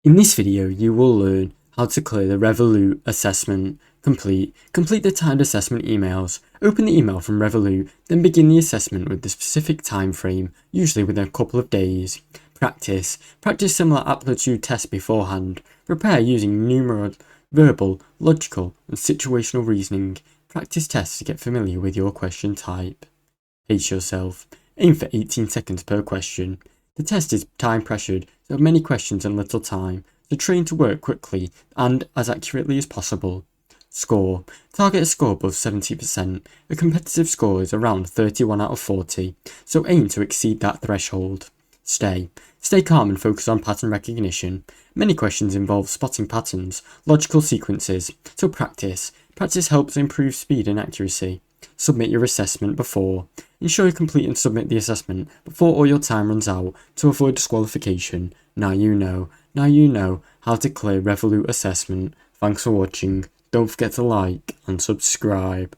In this video, you will learn how to clear the Revolut assessment. Complete the timed assessment emails. Open the email from Revolut, then begin the assessment with the specific time frame, usually within a couple of days. Practice similar aptitude tests beforehand. Prepare using numerical, verbal, logical, and situational reasoning. Practice tests to get familiar with your question type. Pace yourself. Aim for 18 seconds per question. The test is time pressured, so many questions and little time, so train to work quickly and as accurately as possible. Score. Target a score above 70%. A competitive score is around 31 out of 40, so aim to exceed that threshold. Stay calm and focus on pattern recognition. Many questions involve spotting patterns, logical sequences, so practice. Practice helps improve speed and accuracy. Submit your assessment before. Ensure you complete and submit the assessment before all your time runs out to avoid disqualification. Now you know how to clear Revolut assessment. Thanks for watching. Don't forget to like and subscribe.